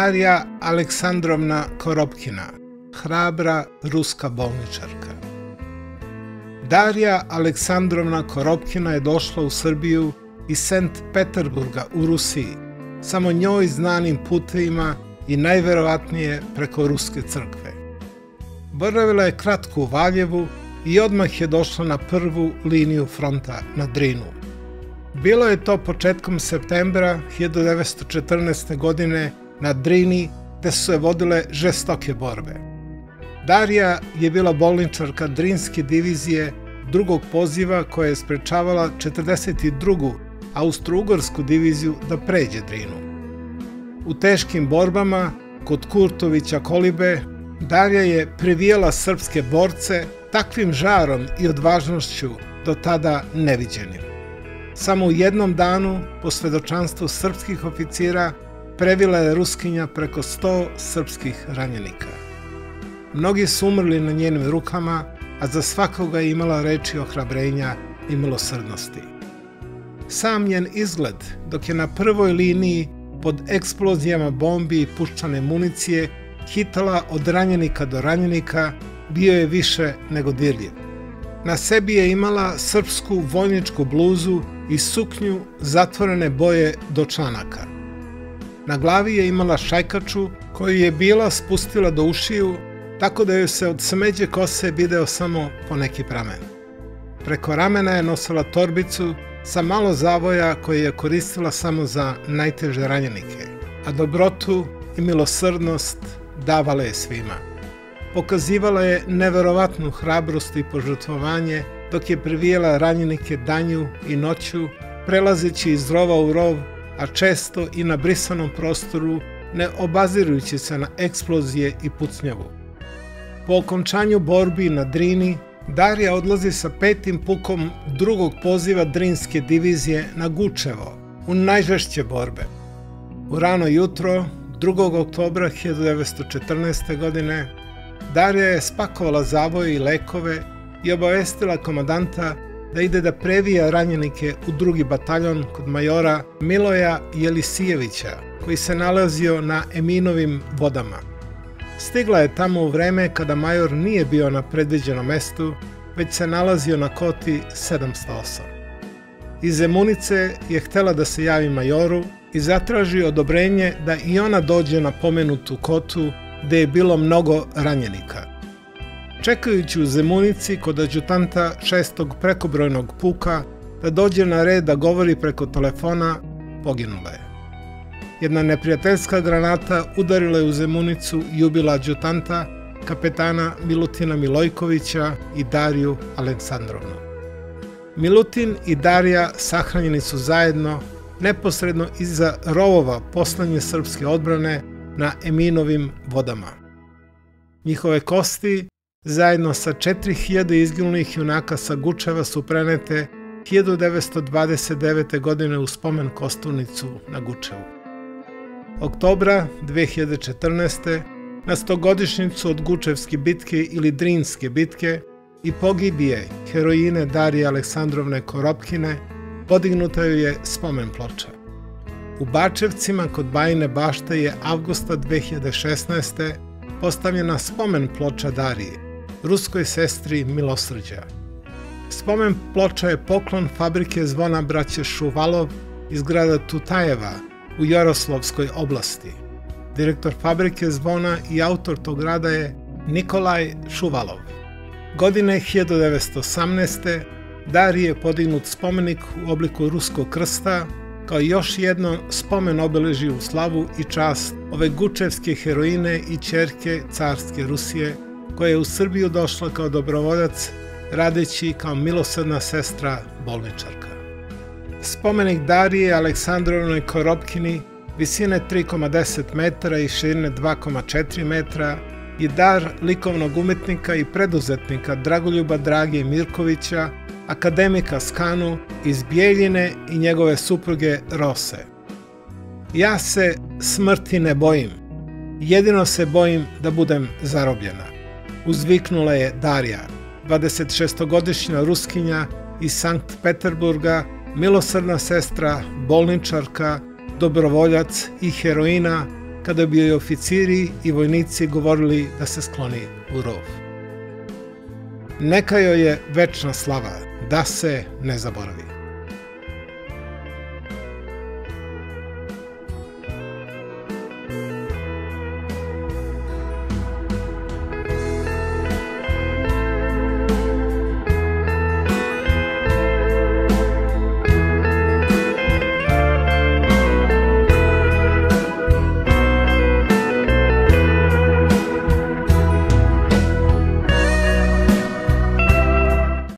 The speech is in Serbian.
Darija Aleksandrovna Koropkina, hrabra ruska bolničarka. Darija Aleksandrovna Koropkina je došla u Srbiju iz Sankt Peterburga u Rusiji, samo njoj znanim putevima i najverovatnije preko Ruske crkve. Boravila je kratko u Valjevu i odmah je došla na prvu liniju fronta na Drinu. Bilo je to početkom septembra 1914. godine na Drini, gde su se vodile žestoke borbe. Darija je bila bolničarka Drinske divizije drugog poziva koja je sprečavala 42. Austro-Ugarsku diviziju da pređe Drinu. U teškim borbama kod Kurtovića Kolibe Darija je previjala srpske borce takvim žarom i odvažnošću do tada neviđenim. Samo u jednom danu, po svedočanstvu srpskih oficira, previla je Ruskinja preko 100 srpskih ranjenika. Mnogi su umrli na njenim rukama, a za svakoga je imala reči ohrabrenja i milosrdnosti. Sam njen izgled, dok je na prvoj liniji pod eksplozijama bombi i puščane municije hitala od ranjenika do ranjenika, bio je više nego dirljiv. Na sebi je imala srpsku vojničku bluzu i suknju zatvorene boje do članaka. Na glavi je imala šajkaču koju je bila spustila do ušiju, tako da joj se od smeđe kose video samo poneki pramen. Preko ramena je nosila torbicu sa malo zavoja koju je koristila samo za najteže ranjenike, a dobrotu i milosrdnost davala je svima. Pokazivala je neverovatnu hrabrost i požrtvovanje dok je previjala ranjenike danju i noću, prelazeći iz rova u rov, a često i na brisanom prostoru, ne obazirujući se na eksplozije i pucnjavu. Po okončanju borbi na Drini, Darija odlazi sa 5. pukom drugog poziva Drinske divizije na Gučevo, u najžešće borbe. U rano jutro, 2. oktobra 1914. godine, Darija je spakovala zavoje i lekove i obavestila komandanta da ide da previja ranjenike u 2. bataljon kod majora Miloja Jelisijevića, koji se nalazio na Eminovim vodama. Stigla je tamo u vreme kada major nije bio na predviđenom mestu, već se nalazio na koti 708. Iz Zemunice je htela da se javi majoru i zatraži odobrenje da i ona dođe na pomenutu kotu gde je bilo mnogo ranjenika. Čekajući u Zemunici kod adjutanta 6. prekobrojnog puka da dođe na red da govori preko telefona, poginula je. Jedna neprijateljska granata udarila je u Zemunicu i ubila adjutanta, kapetana Milutina Milojkovića i Dariju Aleksandrovnu. Milutin i Darija sahranjeni su zajedno neposredno iza rovova poslednje srpske odbrane na Eminovim vodama. Njihove kosti, zajedno sa 4000 izginulih junaka sa Gučeva, su prenete 1929. godine u spomen kosturnicu na Gučevu. Oktobra 2014. na 100-godišnjicu od Gučevske bitke ili Drinske bitke i pogibije heroine Darije Aleksandrovne Koropkine podignuta joj je spomen ploča. U Bačevcima kod Bajine Bašte je avgusta 2016. postavljena spomen ploča Dariji, ruskoj sestri milosrđa. Spomen ploča je poklon fabrike zvona braće Šuvalov iz grada Tutajeva u Jaroslavskoj oblasti. Direktor fabrike zvona i autor tog rada je Nikolaj Šuvalov. Godine 1918. Dariji je podignut spomenik u obliku ruskog krsta, kao još jedno spomen obeleži u slavu i čast ove gučevske heroine i ćerke carske Rusije, koja je u Srbiju došla kao dobrovoljac, radeći kao milosrdna sestra bolničarka. Spomenik Darije Aleksandrovnoj Koropkini, visine 3,10 metara i širine 2,4 metra, je dar likovnog umetnika i preduzetnika Dragoljuba Drage Mirkovića, akademika Skanu iz Bijeljine i njegove supruge Rose. Ja se smrti ne bojim, jedino se bojim da budem zarobljena, uzviknula je Darija, 26-godišnja Ruskinja iz Sankt Peterburga, milosrdna sestra, bolničarka, dobrovoljac i heroina kada bi joj oficiri i vojnici govorili da se skloni u rov. Neka joj je večna slava, da se ne zaboravi.